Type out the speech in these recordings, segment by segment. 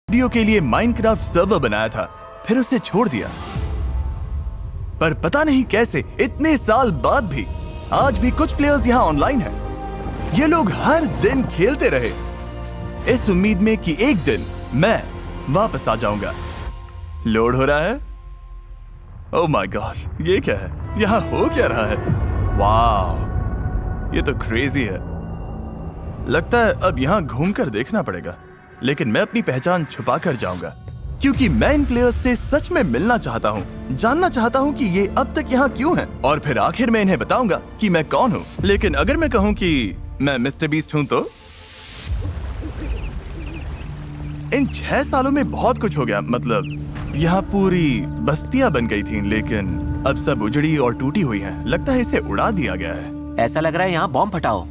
Video के लिए Minecraft server बनाया था, फिर उसे छोड़ दिया। पर पता नहीं कैसे इतने साल बाद भी आज भी कुछ प्लेयर्स यहाँ ऑनलाइन हैं। ये लोग हर दिन खेलते रहे, इस उम्मीद में कि एक दिन मैं वापस आ जाऊंगा। लोड हो रहा है। ओह माय गॉश, ये क्या है? यहाँ हो क्या रहा है? वाह, ये तो क्रेजी है। लगता है अब यहाँ घूमकर देखना पड़ेगा, लेकिन मैं अपनी पहचान छुपा कर जाऊंगा, क्योंकि मैं इन प्लेयर्स से सच में मिलना चाहता हूँ, जानना चाहता हूँ कि ये अब तक यहाँ क्यों हैं, और फिर आखिर में इन्हें बताऊंगा कि मैं कौन हूँ। लेकिन अगर मैं कहूँ कि मैं मिस्टर बीस्ट हूँ तो इन 6 सालों में बहुत कुछ हो गया। मतलब यहाँ पूरी बस्तियां बन गई थीं, लेकिन अब सब उजड़ी और टूटी हुई हैं। लगता है इसे उड़ा दिया गया है। ऐसा लग रहा है यहाँ बॉम्ब फटाओ।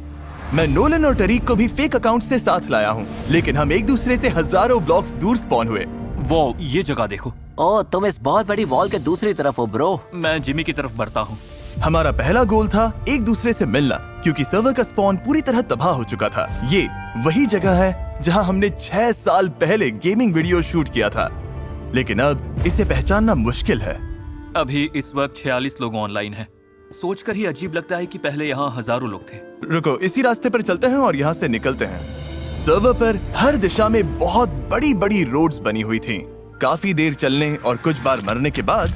मैं नोलन और टरीक को भी फेक अकाउंट से साथ लाया हूँ, लेकिन हम एक दूसरे से हजारों ब्लॉक्स दूर स्पॉन हुए। वो ये जगह देखो। ओ, तुम इस बहुत बड़ी वॉल के दूसरी तरफ हो ब्रो। मैं जिमी की तरफ बढ़ता हूँ। हमारा पहला गोल था एक दूसरे से मिलना, क्योंकि सर्वर का स्पॉन पूरी तरह तबाह हो चुका था। ये वही जगह है जहाँ हमने 6 साल पहले गेमिंग वीडियो शूट किया था, लेकिन अब इसे पहचानना मुश्किल है। अभी इस वक्त 46 लोग ऑनलाइन हैं। सोचकर ही अजीब लगता है कि पहले यहाँ हजारों लोग थे। रुको, इसी रास्ते पर चलते हैं और यहाँ से निकलते हैं। सर्वर पर हर दिशा में बहुत बड़ी बड़ी रोड्स बनी हुई थीं। काफी देर चलने और कुछ बार मरने के बाद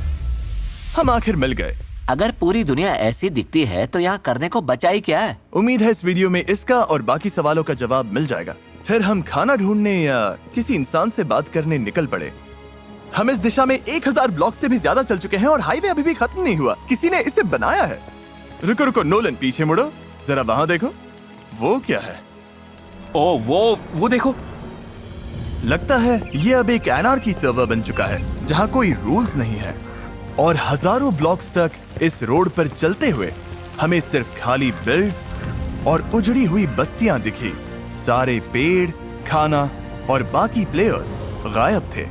हम आखिर मिल गए। अगर पूरी दुनिया ऐसी दिखती है तो यहाँ करने को बचा ही क्या है? उम्मीद है इस वीडियो में इसका और बाकी सवालों का जवाब मिल जाएगा। फिर हम खाना ढूंढने या किसी इंसान से बात करने निकल पड़े। हम इस दिशा में 1000 ब्लॉक से भी ज्यादा चल चुके हैं और हाईवे अभी भी खत्म नहीं हुआ। किसी ने इसे बनाया है। रुको रुको नोलन, पीछे मुड़ो, जरा वहां देखो। वो क्या है? ओ वो देखो। लगता है ये अब एक एनार्की सर्वर बन चुका है, जहाँ कोई रूल्स नहीं है, और हजारों ब्लॉक्स तक इस रोड पर चलते हुए हमें सिर्फ खाली बिल्ड्स और उजड़ी हुई बस्तियां दिखी। सारे पेड़, खाना और बाकी प्लेयर्स गायब थे।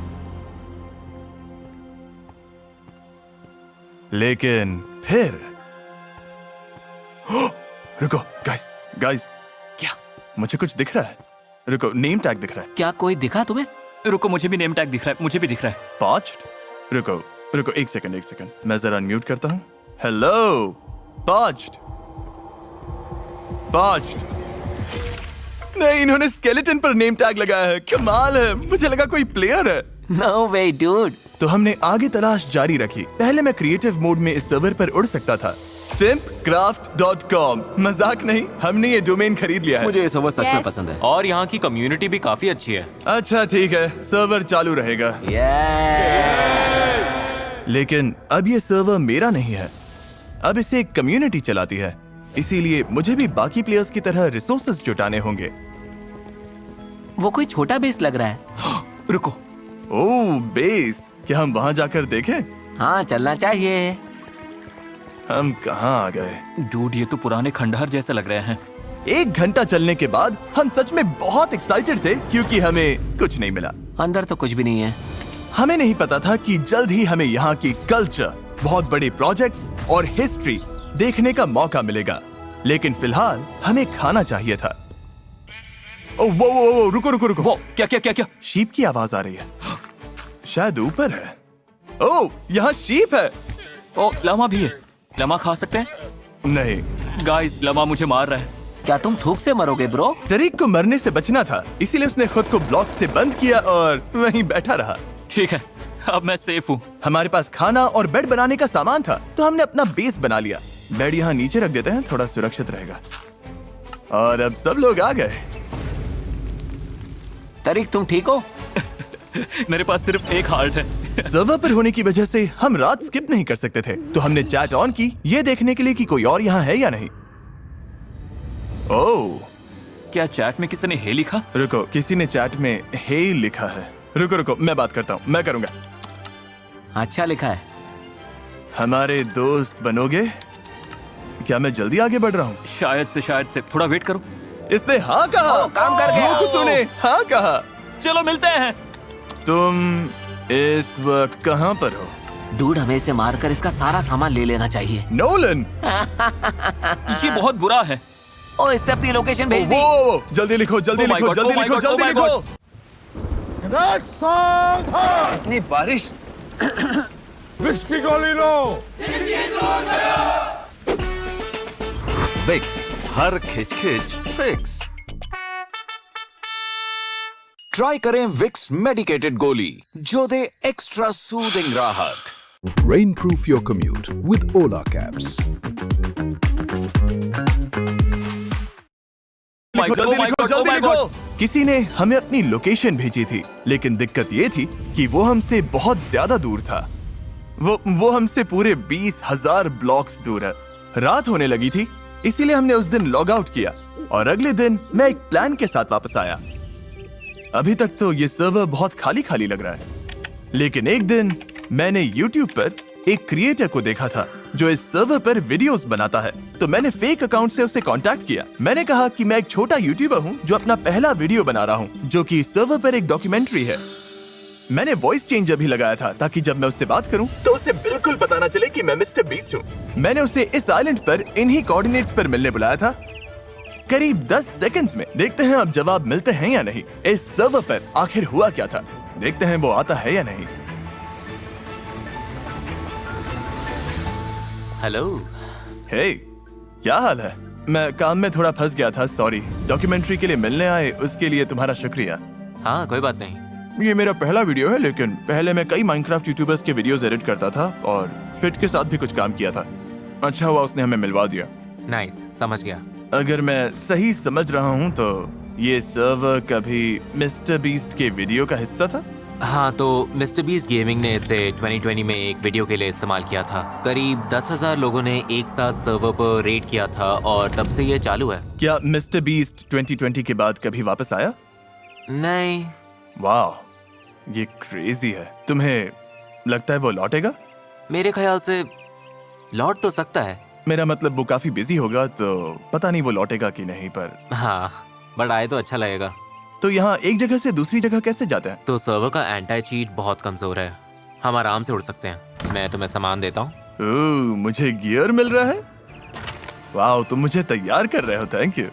लेकिन फिर रुको गाइस, क्या? मुझे कुछ दिख रहा है। रुको, नेम टैग दिख रहा है। क्या कोई दिखा तुम्हें? रुको, मुझे भी नेम टैग दिख रहा है। मुझे भी दिख रहा है। पॉच्ड? रुको एक सेकंड, मैं जरा अनम्यूट करता हूँ। हेलो पॉच्ड। नहीं, इन्होंने स्केलेटन पर नेम टैग लगाया है। कमाल है, मुझे लगा कोई प्लेयर है। No way dude. तो हमने आगे तलाश जारी रखी। पहले मैं क्रिएटिव मोड में इस सर्वर पर उड़ सकता था। simpcraft.com, मजाक नहीं, हमने ये डोमेन खरीद लिया है। मुझे ये सर्वर सच में पसंद है। और यहाँ की कम्युनिटी भी काफी अच्छी है। अच्छा ठीक है, सर्वर चालू रहेगा। लेकिन अब ये सर्वर मेरा नहीं है, अब इसे एक कम्युनिटी चलाती है, इसीलिए मुझे भी बाकी प्लेयर्स की तरह रिसोर्सेज जुटाने होंगे। वो कोई छोटा बेस लग रहा है। रुको। ओह बेस, क्या हम वहां जाकर देखें? हाँ, चलना चाहिए। हम कहाँ आ गए? डूड, ये तो पुराने खंडहर जैसे लग रहे हैं। 1 घंटा चलने के बाद हम सच में बहुत एक्साइटेड थे, क्योंकि हमें कुछ नहीं मिला। अंदर तो कुछ भी नहीं है। हमें नहीं पता था कि जल्द ही हमें यहाँ की कल्चर, बहुत बड़े प्रोजेक्ट्स और हिस्ट्री देखने का मौका मिलेगा। लेकिन फिलहाल हमें खाना चाहिए था। ओह वो रुको। वो क्या? शीप की आवाज आ रही है, शायद ऊपर है। ओह, यहाँ शीप है। ओ, लामा भी है। लामा खा सकते हैं? नहीं गाइस, लामा मुझे मार रहा है। क्या तुम थूक से मरोगे ब्रो? टरीक को मरने से बचना था, इसीलिए उसने खुद को ब्लॉक से बंद किया और वहीं बैठा रहा। ठीक है, अब मैं सेफ हूँ। हमारे पास खाना और बेड बनाने का सामान था, तो हमने अपना बेस बना लिया। बेड यहाँ नीचे रख देते हैं, थोड़ा सुरक्षित रहेगा। और अब सब लोग आ गए। तरीक, तुम ठीक हो? मेरे पास सिर्फ एक हार्ट है। सर्वर पर होने की वजह से हम रात स्किप नहीं कर सकते थे, तो हमने चैट ऑन की, ये देखने के लिए कि कोई और यहाँ है या नहीं। ओह, क्या चैट में किसी ने हे लिखा? रुको, किसी ने चैट में हे लिखा है। रुको, मैं बात करता हूँ, मैं करूंगा। अच्छा लिखा है। हमारे दोस्त बनोगे? क्या मैं जल्दी आगे बढ़ रहा हूँ? शायद से थोड़ा वेट करो। इसने हाँ कहा। काम कर गया। लोग सुने, हाँ कहा। चलो मिलते हैं। तुम इस वक्त कहाँ पर हो? डूड, हमें इसे मारकर इसका सारा सामान ले लेना चाहिए। नोलन, ये बहुत बुरा है। ओ, इसने अपनी लोकेशन भेज दी। वो जल्दी लिखो, जल्दी Oh my लिखो, God, जल्दी oh my लिखो, God, जल्दी oh my लिखो। God। इतनी बारिश। विक्स की गोली लो। विक्स, हर खिचखिच फिक्स। ट्राई करें विक्स मेडिकेटेड गोली जो दे एक्स्ट्रा सूदिंग राहत। Rainproof your commute with Ola Cabs. जल्दी लिखो। किसी ने हमें अपनी लोकेशन भेजी थी, लेकिन दिक्कत ये थी कि वो हमसे बहुत ज्यादा दूर था। वो हमसे पूरे 20,000 ब्लॉक्स दूर है। रात होने लगी थी, इसीलिए हमने उस दिन लॉग आउट किया और अगले दिन मैं एक प्लान के साथ वापस आया। अभी तक तो ये सर्वर बहुत खाली खाली लग रहा है, लेकिन एक दिन मैंने YouTube पर एक क्रिएटर को देखा था जो इस सर्वर पर वीडियोस बनाता है। तो मैंने फेक अकाउंट से उसे कांटेक्ट किया। मैंने कहा कि मैं एक छोटा यूट्यूबर हूँ जो अपना पहला वीडियो बना रहा हूँ, जो कि सर्वर पर एक डॉक्यूमेंट्री है। मैंने वॉइस चेंजर भी लगाया था ताकि जब मैं उससे बात करूं तो उसे बिल्कुल पता ना चले कि मैं मिस्टर बीस्ट हूँ। मैंने उसे इस आइलैंड पर इन्हीं कोऑर्डिनेट्स पर मिलने बुलाया था। करीब 10 सेकंड्स में। देखते हैं अब जवाब मिलते हैं या नहीं। इस सर्वर पर आखिर हुआ क्या था, देखते हैं वो आता है या नहीं। हेलो। हे, क्या हाल है? मैं काम में थोड़ा फंस गया था, सॉरी। डॉक्यूमेंट्री के लिए मिलने आए, उसके लिए तुम्हारा शुक्रिया। हाँ, कोई बात नहीं। ये मेरा पहला वीडियो है, लेकिन पहले मैं कई माइनक्राफ्ट यूट्यूबर्स के वीडियोस एडिट करता था और फिट के साथ भी कुछ काम किया था। अच्छा हुआ उसने हमें मिलवा दिया। नाइस, समझ गया। अगर मैं सही समझ रहा हूँ तो ये सर्वर कभी मिस्टर बीस्ट के वीडियो का हिस्सा था? हाँ, तो मिस्टर बीस्ट गेमिंग ने इसे 2020 में एक वीडियो के लिए इस्तेमाल किया था। करीब 10,000 लोगों ने एक साथ सर्वर पर रेड किया था और तब से ये चालू है। क्या मिस्टर बीस्ट 2020 के बाद कभी वापस आया? नहीं। वाह, ये क्रेजी है। तुम्हें लगता है वो लौटेगा? मेरे ख्याल से लौट तो सकता है। मेरा मतलब वो काफी बिजी होगा, तो पता नहीं वो लौटेगा कि नहीं। पर हाँ, बट आए तो अच्छा लगेगा। तो यहाँ एक जगह से दूसरी जगह कैसे जाते हैं? तो सर्वर का एंटी चीट बहुत कमजोर है, हम आराम से उड़ सकते हैं। मैं तुम्हें सामान देता हूँ। ओह, मुझे गियर मिल रहा है। वाह, तुम मुझे तैयार कर रहे हो, थैंक यू।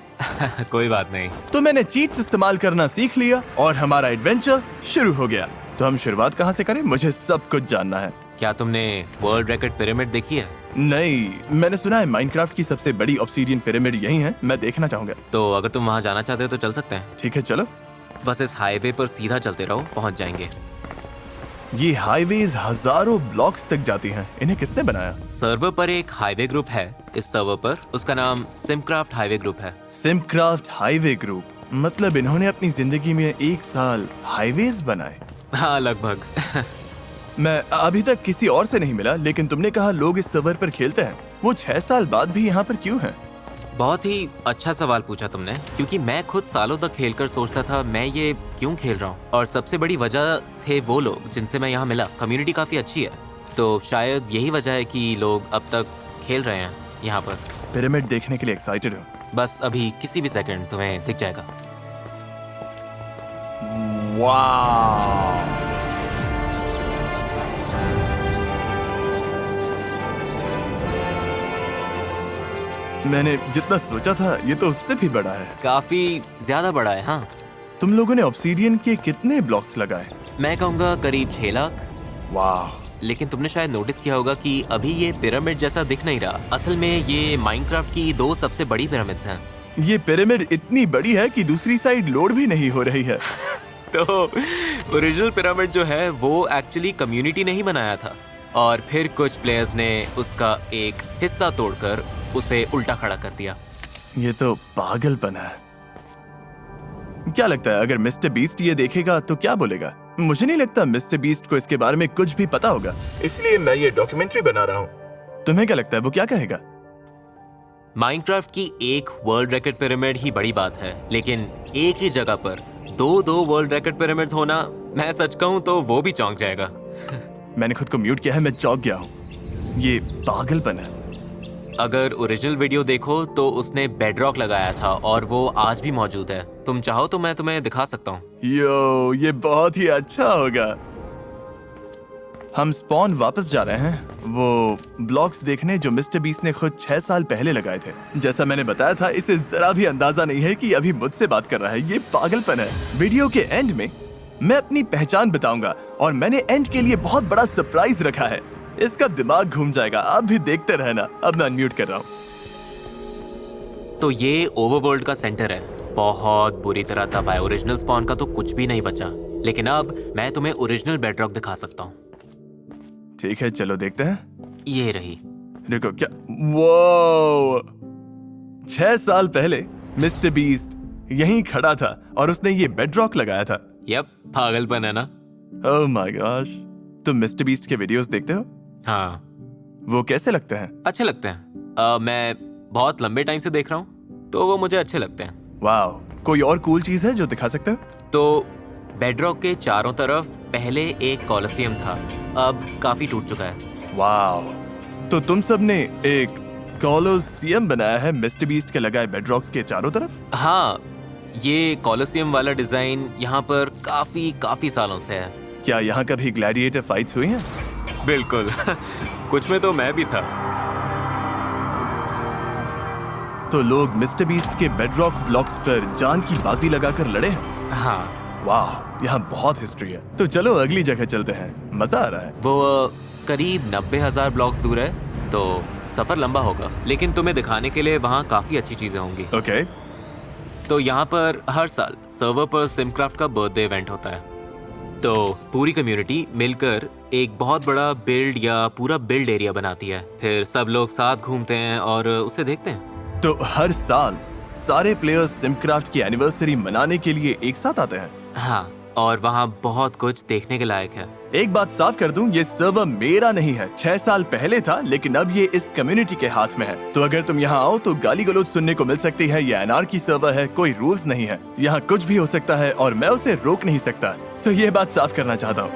कोई बात नहीं। तो मैंने चीट्स इस्तेमाल करना सीख लिया और हमारा एडवेंचर शुरू हो गया। तो हम शुरुआत कहाँ से करें? मुझे सब कुछ जानना है। क्या तुमने वर्ल्ड रिकॉर्ड पिरामिड देखी है? नहीं, मैंने सुना है माइनक्राफ्ट की सबसे बड़ी ऑब्सीडियन पिरामिड यही है। मैं देखना चाहूंगा। तो अगर तुम वहाँ जाना चाहते हो तो चल सकते हैं। ठीक है, चलो। बस इस हाईवे पर सीधा चलते रहो, पहुँच जाएंगे। ये हाईवेज हजारों ब्लॉक्स तक जाती हैं। इन्हें किसने बनाया? सर्वर पर एक हाईवे ग्रुप है इस सर्वर पर, उसका नाम सिमक्राफ्ट हाईवे ग्रुप है। सिमक्राफ्ट हाईवे ग्रुप, मतलब इन्होंने अपनी जिंदगी में 1 साल हाईवेज बनाए। हाँ, लगभग। मैं अभी तक किसी और से नहीं मिला, लेकिन तुमने कहा लोग इस सर्वर पर खेलते हैं। वो 6 साल बाद भी यहाँ पर क्यों हैं? बहुत ही अच्छा सवाल पूछा तुमने, क्योंकि मैं खुद सालों तक खेलकर सोचता था मैं ये क्यों खेल रहा हूँ। और सबसे बड़ी वजह थे वो लोग जिनसे मैं यहाँ मिला। कम्युनिटी काफी अच्छी है, तो शायद यही वजह है कि लोग अब तक खेल रहे हैं यहाँ पर। पिरामिड देखने के लिए एक्साइटेड हूँ। बस अभी किसी भी सेकंड तुम्हें दिख जाएगा। वाह, मैंने जितना सोचा था ये तो उससे भी बड़ा है। काफी ज्यादा बड़ा है। हाँ। तुम लोगों ने ऑब्सीडियन के कितने ब्लॉक्स लगाए? मैं कहूँगा करीब 6 लाख। वाह। लेकिन तुमने शायद नोटिस किया होगा कि अभी ये पिरामिड जैसा दिख नहीं रहा। असल में ये माइनक्राफ्ट की 2 सबसे बड़ी पिरामिड्स हैं। ये पिरामिड इतनी बड़ी है कि दूसरी साइड लोड भी नहीं हो रही है। तो ओरिजिनल पिरामिड जो है वो एक्चुअली कम्युनिटी ने ही बनाया था, और फिर कुछ प्लेयर्स ने उसका एक हिस्सा तोड़कर उसे उल्टा खड़ा कर दिया। ये तो पागलपन है। क्या लगता है अगर मिस्टर बीस्ट ये देखेगा तो क्या बोलेगा? मुझे नहीं लगता मिस्टर बीस्ट को इसके बारे में कुछ भी पता होगा, इसलिए मैं ये डॉक्यूमेंट्री बना रहा हूँ। तुम्हें क्या लगता है वो क्या कहेगा? माइनक्राफ्ट की एक वर्ल्ड रिकॉर्ड पिरामिड ही बड़ी बात है, लेकिन एक ही जगह पर 2 वर्ल्ड रिकॉर्ड पिरामिड्स होना, मैं सच कहूँ तो वो भी चौंक जाएगा। मैंने खुद को म्यूट किया है, मैं चौंक गया हूँ। ये पागलपन है। अगर ओरिजिनल वीडियो देखो तो उसने बेडरॉक लगाया था और वो आज भी मौजूद है। तुम चाहो तो मैं तुम्हें दिखा सकता हूँ। यो, ये बहुत ही अच्छा होगा। हम स्पॉन वापस जा रहे हैं, वो ब्लॉक्स देखने जो मिस्टर बीस्ट ने खुद 6 साल पहले लगाए थे। जैसा मैंने बताया था, इसे जरा भी अंदाजा नहीं है कि अभी मुझसे बात कर रहा है। ये पागलपन है। वीडियो के एंड में मैं अपनी पहचान बताऊंगा और मैंने एंड के लिए बहुत बड़ा सरप्राइज रखा है। इसका दिमाग घूम जाएगा, आप भी देखते रहना। अब मैं अनम्यूट कर रहा हूँ। तो ये ओवरवर्ल्ड का सेंटर है। बहुत बुरी तरह दबा है। ओरिजिनल स्पॉन का तो कुछ भी नहीं बचा, लेकिन अब मैं तुम्हें ओरिजिनल बेडरॉक दिखा सकता हूँ। ठीक है, चलो देखते हैं। ये रही। देखो क्या, वो 6 साल पहले मिस्टर बीस्ट यहीं खड़ा था और उसने ये बेडरॉक लगाया था। यप, पागलपन है ना? ओह माय गॉश, तुम मिस्टर बीस्ट के वीडियोस देखते हो? हाँ, वो कैसे लगते हैं? अच्छे लगते हैं। मैं बहुत लंबे टाइम से देख रहा हूँ, तो वो मुझे अच्छे लगते हैं। वाह, कोई और कूल चीज है जो दिखा सकते हो? तो बेडरॉक के चारों तरफ पहले एक कॉलोसियम था, अब काफी टूट चुका है। वाह, तो तुम सब ने एक कॉलोसियम बनाया है मिस्टर बीस्ट के लगाए बेडरॉक्स के चारों तरफ? हाँ, ये कॉलोसियम वाला डिजाइन यहाँ पर काफी सालों से है। क्या यहाँ कभी ग्लैडिएटर फाइट्स हुई हैं? बिल्कुल। कुछ में तो मैं भी था। तो लोग मिस्टर बीस्ट के बेडरॉक ब्लॉक्स पर जान की बाजी लगाकर लड़े हैं। हाँ, वाह, यहाँ बहुत हिस्ट्री है। तो चलो अगली जगह चलते हैं, मजा आ रहा है। वो करीब 90,000 ब्लॉक्स दूर है, तो सफर लंबा होगा, लेकिन तुम्हें दिखाने के लिए वहाँ काफी अच्छी चीजें होंगी। ओके। तो यहाँ पर हर साल सर्वर पर सिमक्राफ्ट का बर्थडे इवेंट होता है। तो पूरी कम्युनिटी मिलकर एक बहुत बड़ा बिल्ड या पूरा बिल्ड एरिया बनाती है, फिर सब लोग साथ घूमते हैं और उसे देखते हैं। तो हर साल सारे प्लेयर्स सिमक्राफ्ट की एनिवर्सरी मनाने के लिए एक साथ आते हैं। हाँ, और वहाँ बहुत कुछ देखने के लायक है। एक बात साफ कर दूं, ये सर्वर मेरा नहीं है। 6 साल पहले था, लेकिन अब ये इस कम्युनिटी के हाथ में है। तो अगर तुम यहाँ आओ तो गाली गलौज सुनने को मिल सकती है। ये एनार्की सर्वर है, कोई रूल्स नहीं है। यहाँ कुछ भी हो सकता है और मैं उसे रोक नहीं सकता। तो ये बात साफ करना चाहता हूँ।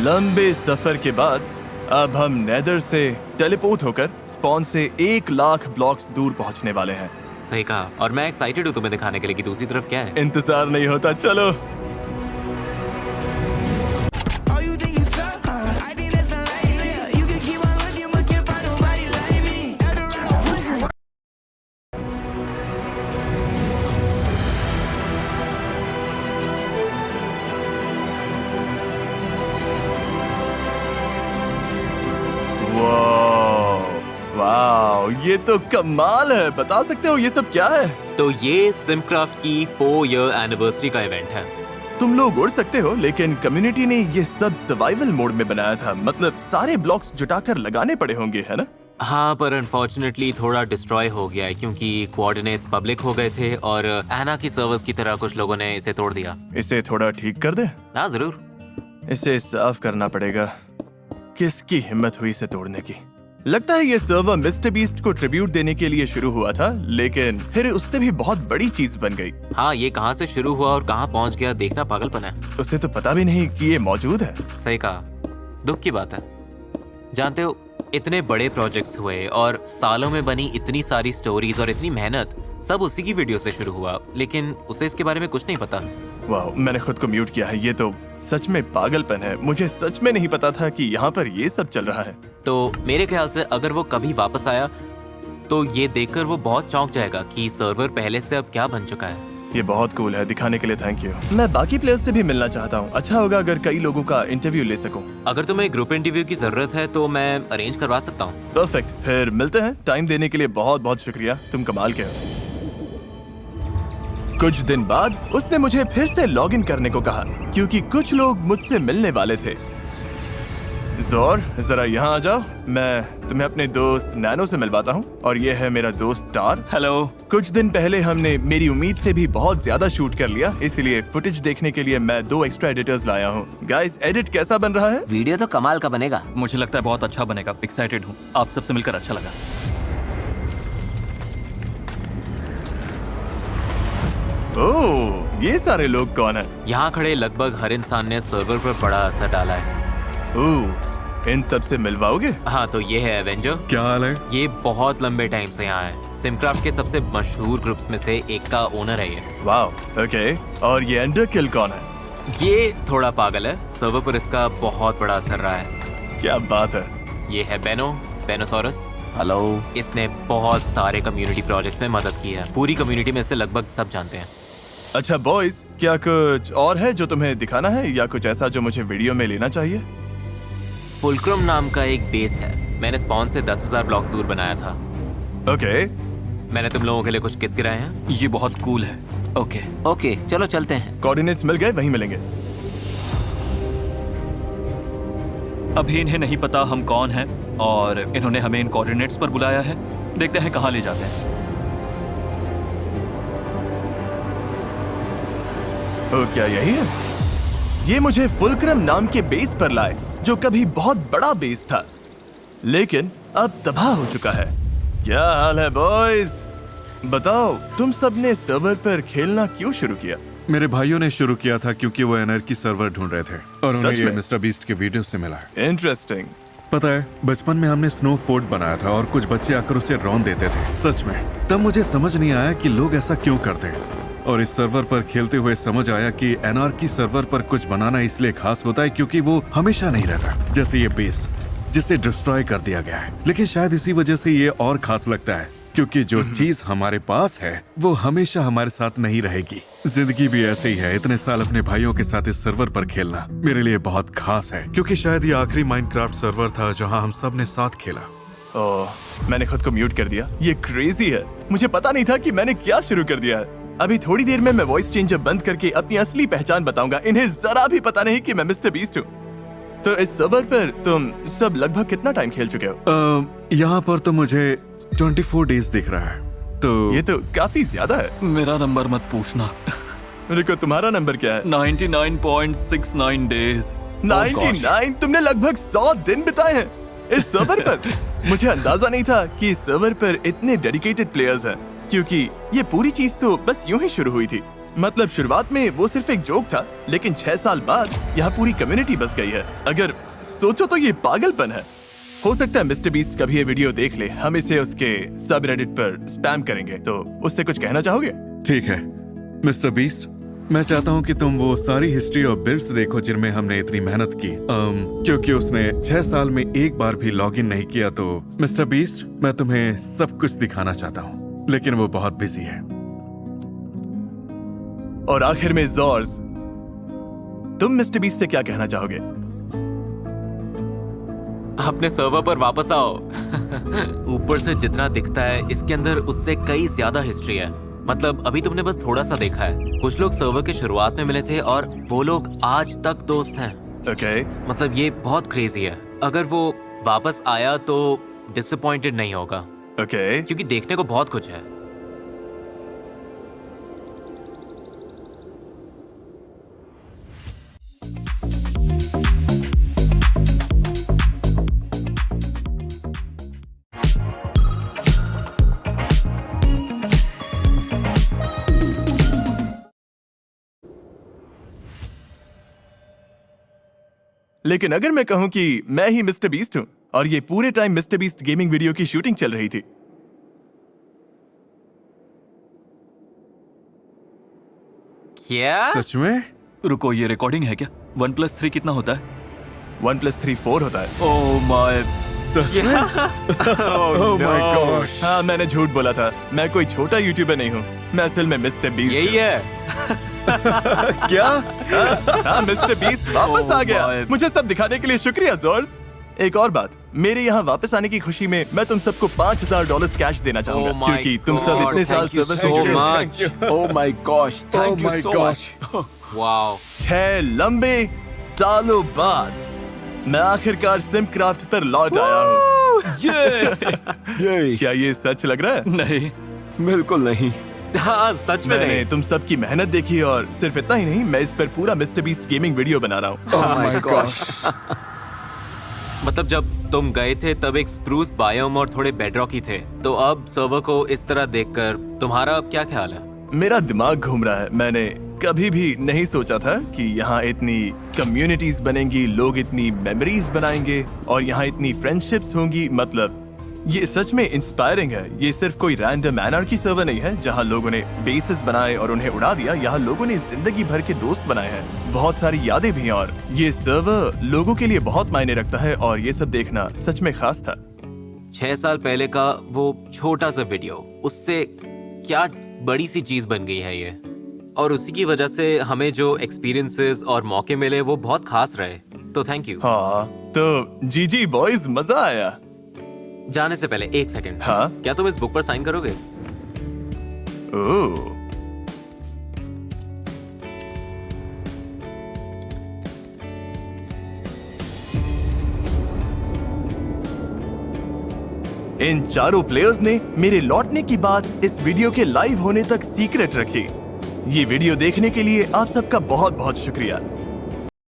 लंबे सफर के बाद अब हम नेदर से टेलीपोर्ट होकर स्पॉन से 1 लाख ब्लॉक्स दूर पहुंचने वाले हैं। सही कहा, और मैं एक्साइटेड हूँ तुम्हें दिखाने के लिए कि दूसरी तरफ क्या है। इंतजार नहीं होता, चलो। वाओ, ये तो कमाल है। बता सकते हो ये सब क्या है? तो ये सिमक्राफ्ट की 4 ईयर एनिवर्सरी का इवेंट है। तुम लोग उड़ सकते हो, लेकिन कम्युनिटी ने ये सब सर्वाइवल मोड में बनाया था। मतलब सारे ब्लॉक्स जुटाकर लगाने पड़े होंगे, है ना? हाँ, पर अनफॉर्चुनेटली थोड़ा डिस्ट्रॉय हो गया है क्योंकि कोऑर्डिनेट्स पब्लिक हो गए थे और एना की सर्वर्स की तरह कुछ लोगों ने इसे तोड़ दिया। इसे थोड़ा ठीक कर दे। हाँ, जरूर। इसे साफ करना पड़ेगा। किसकी हिम्मत हुई इसे तोड़ने की? लगता है ये सर्वर मिस्टर बीस्ट को ट्रिब्यूट देने के लिए शुरू हुआ था, लेकिन फिर उससे भी बहुत बड़ी चीज बन गई। हाँ, ये कहाँ से शुरू हुआ और कहाँ पहुँच गया देखना पागलपन है। उसे तो पता भी नहीं कि ये मौजूद है। सही कहा, दुख की बात है। जानते हो, इतने बड़े प्रोजेक्ट्स हुए और सालों में बनी इतनी सारी स्टोरीज और इतनी मेहनत सब उसी की वीडियो से शुरू हुआ, लेकिन उसे इसके बारे में कुछ नहीं पता। वाह, मैंने खुद को म्यूट किया है। ये तो सच में पागलपन है। मुझे सच में नहीं पता था कि यहाँ पर ये सब चल रहा है। तो मेरे ख्याल से अगर वो कभी वापस आया तो ये देखकर वो बहुत चौंक जाएगा कि सर्वर पहले से अब क्या बन चुका है। ये बहुत कूल है, दिखाने के लिए थैंक यू। मैं बाकी प्लेयर्स से भी मिलना चाहता हूँ। अच्छा होगा अगर कई लोगों का इंटरव्यू ले सकूं। अगर तुम्हें ग्रुप इंटरव्यू की जरूरत है तो मैं अरेंज करवा सकता हूँ। परफेक्ट, फिर मिलते हैं। टाइम देने के लिए बहुत बहुत शुक्रिया, तुम कमाल के हो। कुछ दिन बाद उसने मुझे फिर से लॉगिन करने को कहा क्योंकि कुछ लोग मुझसे मिलने वाले थे। जोर, जरा यहाँ आ जाओ, मैं तुम्हें अपने दोस्त नैनो से मिलवाता हूँ। और ये है मेरा दोस्त टार। हेलो। कुछ दिन पहले हमने मेरी उम्मीद से भी बहुत ज्यादा शूट कर लिया, इसलिए फुटेज देखने के लिए मैं 2 एक्स्ट्रा एडिटर्स लाया हूँ। गाइस, एडिट कैसा बन रहा है? वीडियो तो कमाल का बनेगा। मुझे लगता है बहुत अच्छा बनेगा। एक्साइटेड हूँ। आप सबसे मिलकर अच्छा लगा। ओह, ये सारे लोग कौन है? यहाँ खड़े लगभग हर इंसान ने सर्वर पर बड़ा असर डाला है। ओह, इन सब से मिलवाओगे? हाँ, तो ये है एवेंजर। क्या हाल है? ये बहुत लंबे टाइम से यहाँ है। सिमक्राफ्ट के सबसे मशहूर ग्रुप्स में से एक का ओनर है ये। Wow, okay. और ये अंडरकिल कौन है? ये थोड़ा पागल है, सर्वर पर इसका बहुत बड़ा असर रहा है। क्या बात है। ये है बेनोसॉरस। हेलो। इसने बहुत सारे कम्युनिटी प्रोजेक्ट्स में मदद की है। पूरी कम्युनिटी में इसे लगभग सब जानते हैं। अच्छा बॉयज, क्या कुछ और है जो तुम्हें दिखाना है या कुछ ऐसा जो मुझे वीडियो में लेना चाहिए? फुलक्रम नाम का एक बेस है। मैंने स्पॉन से 10,000 ब्लॉक दूर बनाया था। ओके। मैंने तुम लोगों के लिए कुछ किट्स गिराए हैं। ये बहुत कूल है। ओके ओके चलो चलते हैं। कोऑर्डिनेट्स मिल गए, वहीं मिलेंगे। अभी इन्हें नहीं पता हम कौन हैं और इन्होंने हमें इन कोऑर्डिनेट्स पर बुलाया है। देखते हैं कहाँ ले जाते हैं। ओ, क्या यही है? ये मुझे फुलक्रम नाम के बेस पर लाए, जो कभी बहुत बड़ा बेस था, लेकिन अब तबाह हो चुका है। क्या हाल है बॉयज? बताओ, तुम सबने सर्वर पर खेलना क्यों शुरू किया? मेरे भाइयों ने शुरू किया था क्योंकि वो एनआरकी सर्वर ढूंढ रहे थे और उन्हें सच ये में? मिस्टर बीस्ट के वीडियो से मिला है। इंटरेस्टिंग। पता है, बचपन में हमने स्नो फोर्ट बनाया था और कुछ बच्चे आकर उसे रौंद देते थे। सच में तब मुझे समझ नहीं आया कि लोग ऐसा क्यों करते हैं, और इस सर्वर पर खेलते हुए समझ आया कि एनआरकी सर्वर पर कुछ बनाना इसलिए खास होता है क्योंकि वो हमेशा नहीं रहता, जैसे ये बेस जिसे डिस्ट्रॉय कर दिया गया है। लेकिन शायद इसी वजह से ये और खास लगता है क्योंकि जो चीज हमारे पास है वो हमेशा हमारे साथ नहीं रहेगी। जिंदगी भी ऐसे ही है। इतने साल अपने भाइयों के साथ इस सर्वर पर खेलना मेरे लिए बहुत खास है क्योंकि शायद ये आखिरी माइनक्राफ्ट सर्वर था जहां हम सब ने साथ खेला। ओह, मैंने खुद को म्यूट कर दिया। ये क्रेजी है। मुझे पता नहीं था कि मैंने क्या शुरू कर दिया है। अभी थोड़ी देर में मैं वॉइस चेंजर बंद करके अपनी असली पहचान बताऊंगा। इन्हें जरा भी पता नहीं कि मैं मिस्टर बीस्ट हूँ। तो इस सर्वर पर तुम सब लगभग कितना टाइम खेल चुके हो? यहाँ पर तो मुझे 24 डेज दिख रहा है। तो ये तो काफी ज्यादा है। मेरा नंबर मत पूछना। रुको, तुम्हारा नंबर क्या है? 99.69 डेज। 99? तुमने लगभग 100 दिन बिताए हैं इस सर्वर पर। मुझे अंदाजा नहीं था कि इस सर्वर पर इतने डेडिकेटेड प्लेयर्स हैं, क्योंकि ये पूरी चीज तो बस यूं ही शुरू हुई थी। मतलब शुरुआत में वो सिर्फ एक जोक था, लेकिन 6 साल बाद यहाँ पूरी कम्युनिटी बस गई है। अगर सोचो तो ये पागलपन है। हो सकता है मिस्टर बीस्ट कभी ये वीडियो देख ले। हम इसे उसके सबरेडिट पर स्पैम करेंगे। तो उससे कुछ कहना चाहोगे? ठीक है मिस्टर बीस्ट, मैं चाहता हूँ कि तुम वो सारी हिस्ट्री और बिल्ड्स देखो जिनमें हमने इतनी मेहनत की। क्योंकि उसने 6 साल में एक बार भी लॉगिन नहीं किया। तो मिस्टर बीस्ट, मैं तुम्हें सब कुछ दिखाना चाहता हूँ, लेकिन वो बहुत बिजी है। और आखिर में जॉर्ज, तुम मिस्टर बीस्ट से क्या कहना चाहोगे? अपने सर्वर पर वापस आओ। ऊपर से जितना दिखता है इसके अंदर उससे कई ज्यादा हिस्ट्री है। मतलब अभी तुमने बस थोड़ा सा देखा है। कुछ लोग सर्वर के शुरुआत में मिले थे और वो लोग आज तक दोस्त हैं। ओके। मतलब ये बहुत क्रेजी है। अगर वो वापस आया तो डिसअपॉइंटेड नहीं होगा। ओके। क्योंकि देखने को बहुत कुछ है। लेकिन अगर मैं कहूं कि मैं ही मिस्टर बीस्ट हूं और ये पूरे time mister beast gaming video की शूटिंग चल रही थी। क्या? सच में? रुको, ये रिकॉर्डिंग है क्या? 1+3 कितना होता है? 1+3 4 होता है। ओह माय। सच में? Oh my gosh. हाँ, मैंने झूठ बोला था। मैं कोई छोटा यूट्यूबर नहीं हूँ। मैं असल में मिस्टर बीस्ट यही है। क्या? हाँ, मिस्टर बीस्ट वापस आ गया। my- मुझे सब दिखाने के लिए शुक्रिया जॉर्ज। एक और बात, मेरे यहाँ वापस आने की खुशी में मैं तुम सबको $5,000 कैश देना चाहूंगा, Oh my क्योंकि तुम सब God, इतने साल thank you सर्वर so से जुड़े हो। much. Oh my gosh, thank you my so gosh. much. Wow. 6 लंबे सालों बाद मैं आखिरकार सिमक्राफ्ट पर लौट आया हूँ। Yay. क्या ये सच लग रहा है? नहीं, बिल्कुल नहीं। हाँ, सच में मैंने नहीं। तुम सबकी मेहनत देखी और सिर्फ इतना ही नहीं, मैं इस पर पूरा मिस्टर बीस्ट गेमिंग वीडियो बना रहा हूँ। Oh my gosh. मतलब जब तुम गए थे तब एक स्प्रूस बायोम और थोड़े बेडरॉक ही थे। तो अब सर्वर को इस तरह देखकर तुम्हारा क्या ख्याल है? मेरा दिमाग घूम रहा है। मैंने कभी भी नहीं सोचा था कि यहाँ इतनी कम्युनिटीज बनेंगी, लोग इतनी मेमोरीज बनाएंगे और यहाँ इतनी फ्रेंडशिप्स होंगी। मतलब ये सच में इंस्पायरिंग है। ये सिर्फ कोई रैंडम एनार्की सर्वर नहीं है जहाँ लोगों ने बेसेस बनाए और उन्हें उड़ा दिया। यहाँ लोगों ने जिंदगी भर के दोस्त बनाए हैं, बहुत सारी यादें भी हैं, और ये सर्वर लोगों के लिए बहुत मायने रखता है और ये सब देखना सच में खास था। 6 साल पहले का वो छोटा सा वीडियो, उससे क्या बड़ी सी चीज बन गई है ये। और उसी की वजह से हमें जो एक्सपीरियंसेस और मौके मिले वो बहुत खास रहे, तो थैंक यू। हाँ, तो जीजी बॉयज, मजा आया। जाने से पहले एक सेकंड, हाँ? क्या तुम इस बुक पर साइन करोगे? ओह, इन चारों प्लेयर्स ने मेरे लौटने की बात इस वीडियो के लाइव होने तक सीक्रेट रखी। ये वीडियो देखने के लिए आप सबका बहुत बहुत शुक्रिया।